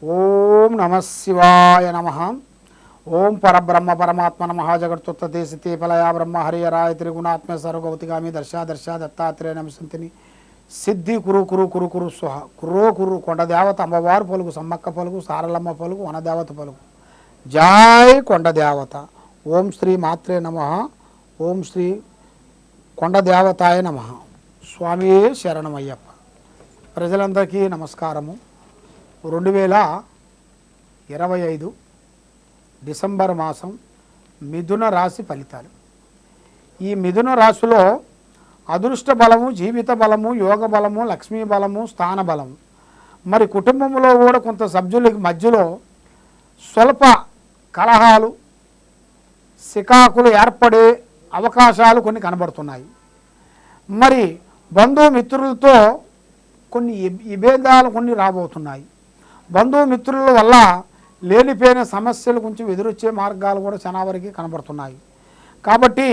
ఓం నమ శివాయ నమ. ఓం పరబ్రహ్మ పరమాత్మ నమ. జగత్తుత్తే సితే ఫలయా బ్రహ్మ హరిహరాయ త్రిగుణాత్మ సర్వగౌతిగామి దర్శ దత్తాత్రేయ నమసంతిని సిద్ధి కురు కురు కురు కురు స్వహ కురో కురు కొండ దేవత అమ్మవారు పలుకు, సమ్మక్క పలుకు, సారలమ్మ పలుకు, వనదేవత పలుకు. జాయ్ కొండ దేవత. ఓం శ్రీ మాత్రే నమ. ఓం శ్రీ కొండ దేవతాయ నమ. స్వామియే శరణమయ్యప్ప. ప్రజలందరికీ నమస్కారము. 2025 డిసెంబర్ మాసం మిథున రాశి ఫలితాలు. ఈ మిథున రాశిలో అదృష్ట బలము, జీవిత బలము, యోగ బలము, లక్ష్మీ బలము, స్థాన బలము. మరి కుటుంబంలో కూడా కొంత సభ్యులకి మధ్యలో స్వల్ప కలహాలు, సికాకులు ఏర్పడే అవకాశాలు కొన్ని కనబడుతున్నాయి. మరి బంధుమిత్రులతో కొన్ని విభేదాలు కొన్ని రాబోతున్నాయి. బంధుమిత్రుల వల్ల లేనిపోయిన సమస్యలు కొంచెం ఎదురొచ్చే మార్గాలు కూడా చాలా వరకు కనబడుతున్నాయి. కాబట్టి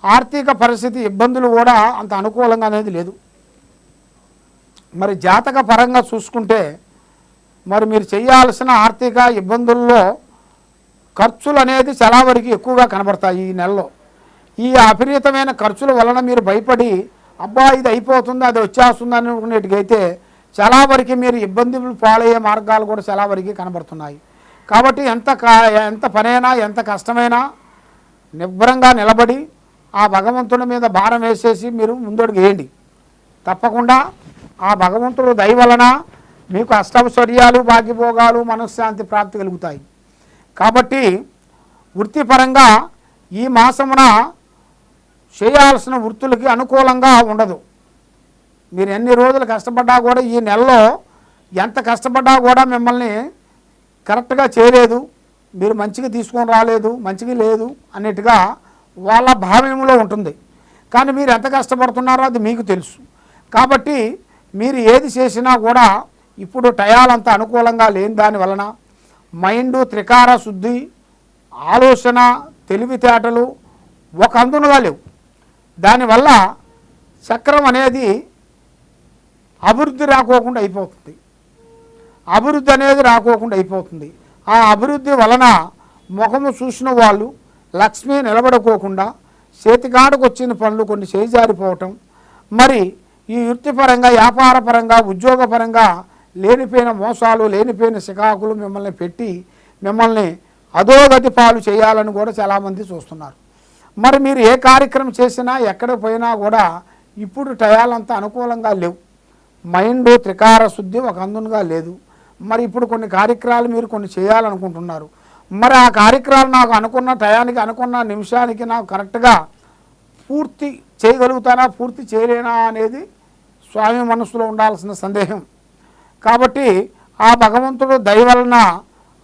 ఆర్థిక పరిస్థితి ఇబ్బందులు కూడా అంత అనుకూలంగా అనేది లేదు. మరి జాతక పరంగా చూసుకుంటే మరి మీరు చేయాల్సిన ఆర్థిక ఇబ్బందుల్లో ఖర్చులు అనేది చాలా వరకు ఎక్కువగా కనబడతాయి ఈ నెలలో. ఈ అపరిమితమైన ఖర్చుల వలన మీరు భయపడి అబ్బా ఇది అయిపోతుంది, అది వచ్చేస్తుంది అనుకునేటికైతే చాలా వరకు మీరు ఇబ్బందులు పాలయ్యే మార్గాలు కూడా చాలా వరకు కనబడుతున్నాయి. కాబట్టి ఎంత పనైనా ఎంత కష్టమైనా నిబ్బరంగా నిలబడి ఆ భగవంతుడి మీద భారం వేసేసి మీరు ముందడుగు వేయండి. తప్పకుండా ఆ భగవంతుడు దయ వలన మీకు అష్టైశ్వర్యాలు, భాగ్యభోగాలు, మనశ్శాంతి ప్రాప్తి కలుగుతాయి. కాబట్టి వృత్తిపరంగా ఈ మాసమున చేయాల్సిన వృత్తులకి అనుకూలంగా ఉండదు. మీరు ఎన్ని రోజులు కష్టపడ్డా కూడా ఈ నెలలో ఎంత కష్టపడ్డా కూడా మిమ్మల్ని కరెక్ట్గా చేయలేదు, మీరు మంచిగా తీసుకొని రాలేదు, మంచిగా లేదు అన్నట్టుగా వాళ్ళ భావ్యంలో ఉంటుంది. కానీ మీరు ఎంత కష్టపడుతున్నారో అది మీకు తెలుసు. కాబట్టి మీరు ఏది చేసినా కూడా ఇప్పుడు టయాలంతా అనుకూలంగా లేని దాని వలన మైండు త్రికార శుద్ధి, ఆలోచన, తెలివితేటలు ఒక అందునుగా లేవు. దానివల్ల చక్రం అనేది అభివృద్ధి రాకోకుండా అయిపోతుంది. అభివృద్ధి అనేది రాకోకుండా అయిపోతుంది. ఆ అభివృద్ధి వలన ముఖము చూసిన వాళ్ళు లక్ష్మి నిలబడుకోకుండా చేతికాడకు వచ్చిన పనులు కొన్ని చేజారిపోవటం, మరి ఈ వృత్తిపరంగా, వ్యాపారపరంగా, ఉద్యోగపరంగా లేనిపోయిన మోసాలు, లేనిపోయిన సికాకులు మిమ్మల్ని పెట్టి మిమ్మల్ని అధోగతి పాలు చేయాలని కూడా చాలామంది చూస్తున్నారు. మరి మీరు ఏ కార్యక్రమం చేసినా ఎక్కడ పోయినా కూడా ఇప్పుడు టయాలంతా అనుకూలంగా లేవు. మైండ్ త్రికార శుద్ధి ఒక అందునుగా లేదు. మరి ఇప్పుడు కొన్ని కార్యక్రమాలు మీరు కొన్ని చేయాలనుకుంటున్నారు. మరి ఆ కార్యక్రమాలు నాకు అనుకున్న టయానికి, అనుకున్న నిమిషానికి నాకు కరెక్ట్గా పూర్తి చేయగలుగుతానా, పూర్తి చేయలేనా అనేది స్వామి మనసులో ఉండాల్సిన సందేహం. కాబట్టి ఆ భగవంతుడు దయ వలన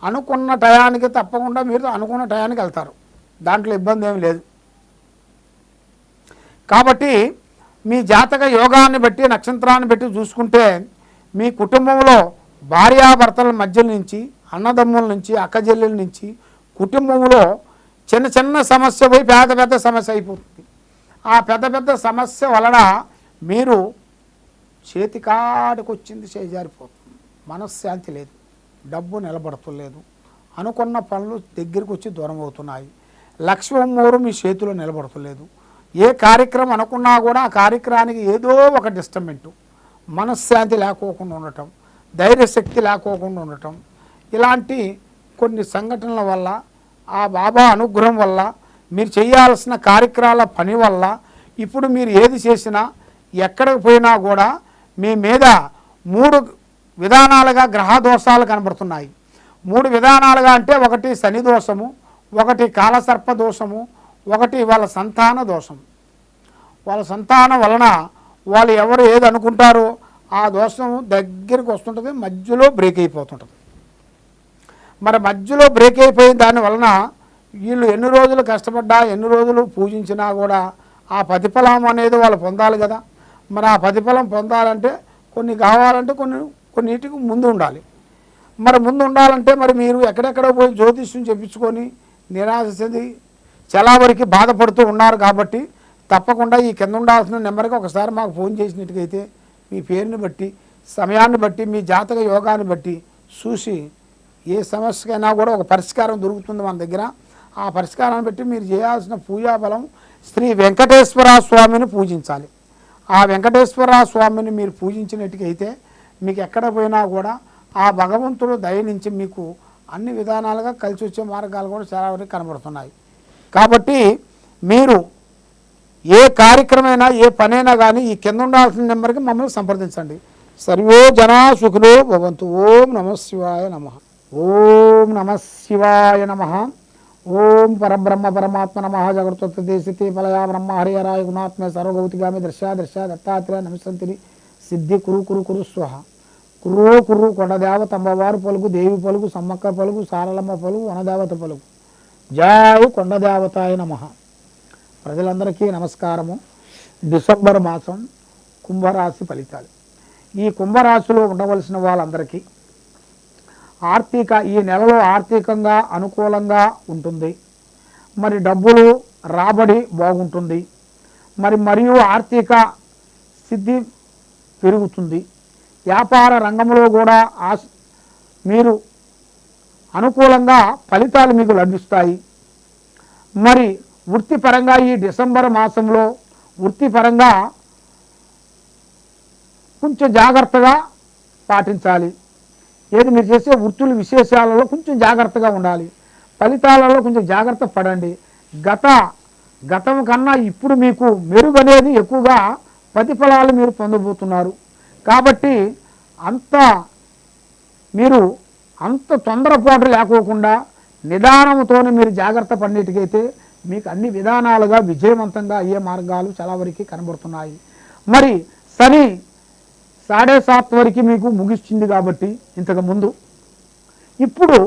అనుకున్న టయానికి తప్పకుండా మీరు అనుకున్న టయానికి వెళ్తారు. దాంట్లో ఇబ్బంది ఏమి లేదు. కాబట్టి మీ జాతక యోగాన్ని బట్టి, నక్షత్రాన్ని బట్టి చూసుకుంటే మీ కుటుంబంలో భార్యాభర్తల మధ్య నుంచి, అన్నదమ్ముల నుంచి, అక్కచెల్లెల నుంచి కుటుంబంలో చిన్న చిన్న సమస్య పోయి పెద్ద పెద్ద సమస్య అయిపోతుంది. ఆ పెద్ద పెద్ద సమస్య వలన మీరు చేతికాడికి వచ్చింది చేజారిపోతుంది. మనశ్శాంతి లేదు, డబ్బు నిలబడతలేదు, అనుకున్న పనులు దగ్గరికి వచ్చి దూరం అవుతున్నాయి, లక్ష్మి అమ్మవారు మీ చేతిలో నిలబడతలేదు. ఏ కార్యక్రమం అనుకున్నా కూడా ఆ కార్యక్రమానికి ఏదో ఒక డిస్టర్బెంటు, మనశ్శాంతి లేకోకుండా ఉండటం, ధైర్యశక్తి లేకోకుండా ఉండటం, ఇలాంటి కొన్ని సంఘటనల వల్ల, ఆ బాబా అనుగ్రహం వల్ల, మీరు చేయాల్సిన కార్యక్రమాల పని వల్ల ఇప్పుడు మీరు ఏది చేసినా ఎక్కడికి పోయినా కూడా మీ మీద 3 విధానాలుగా గ్రహ దోషాలు కనబడుతున్నాయి. 3 విధానాలుగా అంటే ఒకటి శని దోషము, ఒకటి కాలసర్ప దోషము, ఒకటి వాళ్ళ సంతాన దోషం. వాళ్ళ సంతానం వలన వాళ్ళు ఎవరు ఏది అనుకుంటారో ఆ దోషం దగ్గరికి వస్తుంటుంది, మధ్యలో బ్రేక్ అయిపోతుంటుంది. మరి మధ్యలో బ్రేక్ అయిపోయిన దాని వలన వీళ్ళు ఎన్ని రోజులు కష్టపడ్డా, ఎన్ని రోజులు పూజించినా కూడా ఆ ప్రతిఫలం అనేది వాళ్ళు పొందాలి కదా. మరి ఆ ప్రతిఫలం పొందాలంటే కొన్ని కావాలంటే కొన్నిటికి ముందు ఉండాలి. మరి ముందు ఉండాలంటే మరి మీరు ఎక్కడెక్కడ పోయి జ్యోతిష్యం చెప్పించుకొని నిరాశ చెంది చాలా వరకు బాధపడుతూ ఉన్నారు. కాబట్టి తప్పకుండా ఈ కింద ఉండాల్సిన నెంబర్కి ఒకసారి మాకు ఫోన్ చేసినట్టుగైతే మీ పేరుని బట్టి, సమయాన్ని బట్టి, మీ జాతక యోగాన్ని బట్టి చూసి ఏ సమస్యకైనా కూడా ఒక పరిష్కారం దొరుకుతుంది మన దగ్గర. ఆ పరిష్కారాన్ని బట్టి మీరు చేయాల్సిన పూజా బలం శ్రీ వెంకటేశ్వర స్వామిని పూజించాలి. ఆ వెంకటేశ్వర స్వామిని మీరు పూజించినట్టుకైతే మీకు ఎక్కడ పోయినా కూడా ఆ భగవంతుడు దయ నుంచి మీకు అన్ని విధానాలుగా కలిసి వచ్చే మార్గాలు కూడా చాలా వరకు కనబడుతున్నాయి. కాబట్టి మీరు ఏ కార్యక్రమైనా ఏ పనైనా కానీ ఈ కింద ఉండాల్సిన నెంబర్కి మమ్మల్ని సంప్రదించండి. సర్వే జనా సుఖినో భవంతు. ఓం నమః శివాయ నమః. ఓం నమః శివాయ నమః. ఓం పరబ్రహ్మ పరమాత్మ నమః. జగత్వదేశితే ఫలయా బ్రహ్మ హరిహరాయ గుణాత్మ సర్వగౌతిగామి దృశ్య దత్తాత్రేయ నమస్తంతిని సిద్ధి కురు కురు కురు స్వహ. కుర్రో కుర్రు కొండదేవత అమ్మవారు పలుకు, దేవి పలుకు, సమ్మక్క పలుకు, సారలమ్మ పలుకు, వనదేవత పలుకు. జై కొండదేవతాయ నమః. ప్రజలందరికీ నమస్కారము. డిసెంబర్ మాసం కుంభరాశి ఫలితాలు. ఈ కుంభరాశిలో ఉండవలసిన వాళ్ళందరికీ ఈ నెలలో ఆర్థికంగా అనుకూలంగా ఉంటుంది. మరి డబ్బులు రాబడి బాగుంటుంది. మరియు ఆర్థిక సిద్ధి పెరుగుతుంది. వ్యాపార రంగంలో కూడా మీరు అనుకూలంగా ఫలితాలు మీకు లభిస్తాయి. మరి వృత్తిపరంగా ఈ డిసెంబర్ మాసంలో వృత్తిపరంగా కొంచెం జాగ్రత్తగా పాటించాలి. ఏది మీరు చేసే వృత్తుల విశేషాలలో కొంచెం జాగ్రత్తగా ఉండాలి. ఫలితాలలో కొంచెం జాగ్రత్త పడండి. గతం కన్నా ఇప్పుడు మీకు మెరుగు అనేది ఎక్కువగా ప్రతిఫలాలు మీరు పొందబోతున్నారు. కాబట్టి మీరు అంత తొందరపాటు లేకోకుండా నిదానంతోనే మీరు జాగ్రత్త పడినట్టుకైతే మీకు అన్ని విధానాలుగా విజయవంతంగా అయ్యే మార్గాలు చాలా వరకు కనబడుతున్నాయి. మరి శని 7:30 వరకు మీకు ముగిస్తుంది కాబట్టి ఇంతకుముందు ఇప్పుడు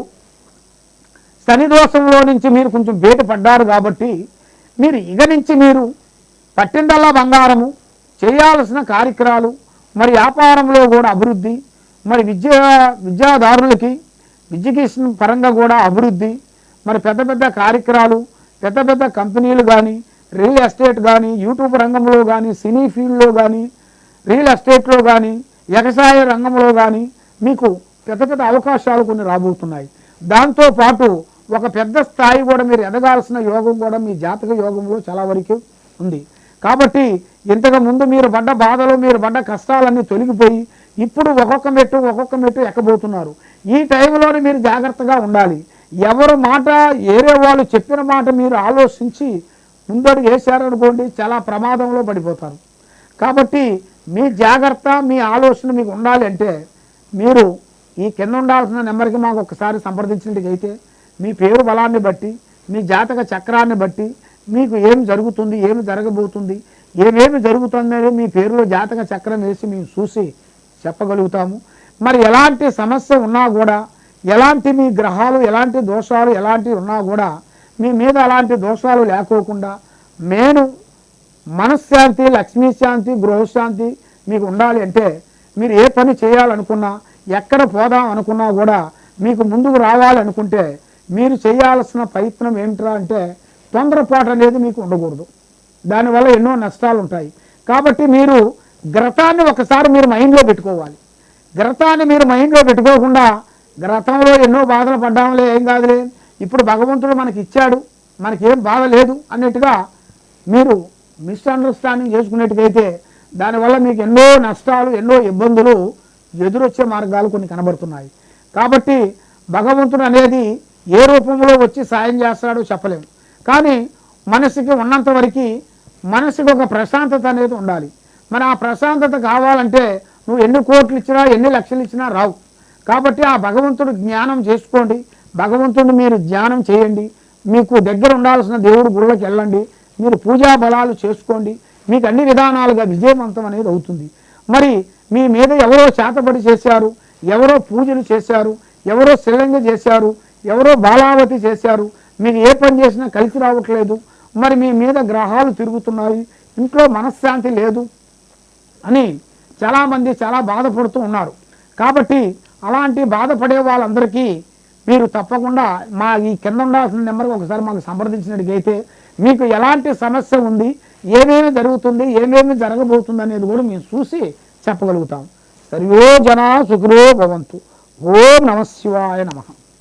శని దోషంలో నుంచి మీరు కొంచెం బయటపడ్డారు కాబట్టి మీరు ఇక నుంచి మీరు పట్టిందల్లా బంగారము చేయాల్సిన కార్యక్రమాలు, మరి వ్యాపారంలో కూడా అభివృద్ధి, మరి విద్యాదారులకి ఎడ్యుకేషన్ పరంగా కూడా అభివృద్ధి, మరి పెద్ద పెద్ద కార్యక్రమాలు, పెద్ద పెద్ద కంపెనీలు కానీ, రియల్ ఎస్టేట్ కానీ, యూట్యూబ్ రంగంలో కానీ, సినీ ఫీల్డ్లో కానీ, రియల్ ఎస్టేట్లో కానీ, వ్యవసాయ రంగంలో కానీ మీకు పెద్ద పెద్ద అవకాశాలు కొన్ని రాబోతున్నాయి. దాంతోపాటు ఒక పెద్ద స్థాయి కూడా మీరు ఎదగాల్సిన యోగం కూడా మీ జాతక యోగంలో చాలా వరకు ఉంది. కాబట్టి ఇంతకు ముందు మీరు పడ్డ బాధలు, మీరు పడ్డ కష్టాలన్నీ తొలగిపోయి ఇప్పుడు ఒక్కొక్క మెట్టు ఎక్కబోతున్నారు. ఈ టైంలోనే మీరు జాగ్రత్తగా ఉండాలి. ఎవరు మాట ఏరే వాళ్ళు చెప్పిన మాట మీరు ఆలోచించి ముందడుగు వేశారనుకోండి చాలా ప్రమాదంలో పడిపోతారు. కాబట్టి మీ జాగ్రత్త, మీ ఆలోచన మీకు ఉండాలి అంటే మీరు ఈ కింద ఉండాల్సిన నెంబర్కి మాకు ఒకసారి సంప్రదించినట్టుగైతే మీ పేరు బలాన్ని బట్టి, మీ జాతక చక్రాన్ని బట్టి మీకు ఏం జరుగుతుంది, ఏమి జరగబోతుంది, ఏమేమి జరుగుతుందని మీ పేరులో జాతక చక్రం వేసి మేము చూసి చెప్పగలుగుతాము. మరి ఎలాంటి సమస్య ఉన్నా కూడా, ఎలాంటి మీ గ్రహాలు ఎలాంటి దోషాలు ఎలాంటివి ఉన్నా కూడా మీ మీద అలాంటి దోషాలు లేకోకుండా మనశ్శాంతి, లక్ష్మీశాంతి, గృహశాంతి మీకు ఉండాలి అంటే మీరు ఏ పని చేయాలనుకున్నా, ఎక్కడ పోదాం అనుకున్నా కూడా మీకు ముందుకు రావాలనుకుంటే మీరు చేయాల్సిన ప్రయత్నం ఏమిట్రా అంటే తొందరపాటు అనేది మీకు ఉండకూడదు. దానివల్ల ఎన్నో నష్టాలు ఉంటాయి. కాబట్టి మీరు గ్రతాన్ని ఒకసారి మీరు మైండ్లో పెట్టుకోవాలి. గ్రతాన్ని మీరు మైండ్లో పెట్టుకోకుండా గ్రతంలో ఎన్నో బాధలు పడ్డాంలే, ఏం కాదులే, ఇప్పుడు భగవంతుడు మనకి ఇచ్చాడు, మనకేం బాధ లేదు అన్నట్టుగా మీరు మిస్అండర్స్టాండింగ్ చేసుకునేట్టుకైతే దానివల్ల మీకు ఎన్నో నష్టాలు, ఎన్నో ఇబ్బందులు ఎదురొచ్చే మార్గాలు కొన్ని కనబడుతున్నాయి. కాబట్టి భగవంతుడు అనేది ఏ రూపంలో వచ్చి సాయం చేస్తాడో చెప్పలేము. కానీ మనసుకి ఉన్నంత వరకు మనసుకి ఒక ప్రశాంతత అనేది ఉండాలి. మరి ఆ ప్రశాంతత కావాలంటే నువ్వు ఎన్ని కోట్లు ఇచ్చినా, ఎన్ని లక్షలు ఇచ్చినా రావు. కాబట్టి ఆ భగవంతుడు జ్ఞానం చేసుకోండి. భగవంతుడిని మీరు ధ్యానం చేయండి. మీకు దగ్గర ఉండాల్సిన దేవుడు గుళ్ళకి వెళ్ళండి. మీరు పూజా బలాలు చేసుకోండి. మీకు అన్ని విధానాలుగా విజయవంతం అనేది అవుతుంది. మరి మీ మీద ఎవరో చేతబడి చేశారు, ఎవరో పూజలు చేశారు, ఎవరో శిలంగ చేశారు, ఎవరో బాలావతి చేశారు, మీకు ఏ పని చేసినా కలిసి రావట్లేదు, మరి మీ మీద గ్రహాలు తిరుగుతున్నాయి, ఇంట్లో మనశ్శాంతి లేదు అని చాలామంది చాలా బాధపడుతూ ఉన్నారు. కాబట్టి అలాంటి బాధపడే వాళ్ళందరికీ మీరు తప్పకుండా మా ఈ కింద ఉండాల్సిన నెంబర్కి ఒకసారి మాకు సంప్రదించినట్టుగైతే మీకు ఎలాంటి సమస్య ఉంది, ఏమేమి జరుగుతుంది, ఏమేమి జరగబోతుంది అనేది కూడా మేము చూసి చెప్పగలుగుతాం. సర్వే జనా సుఖినో భవంతు. ఓం నమః శివాయ నమః.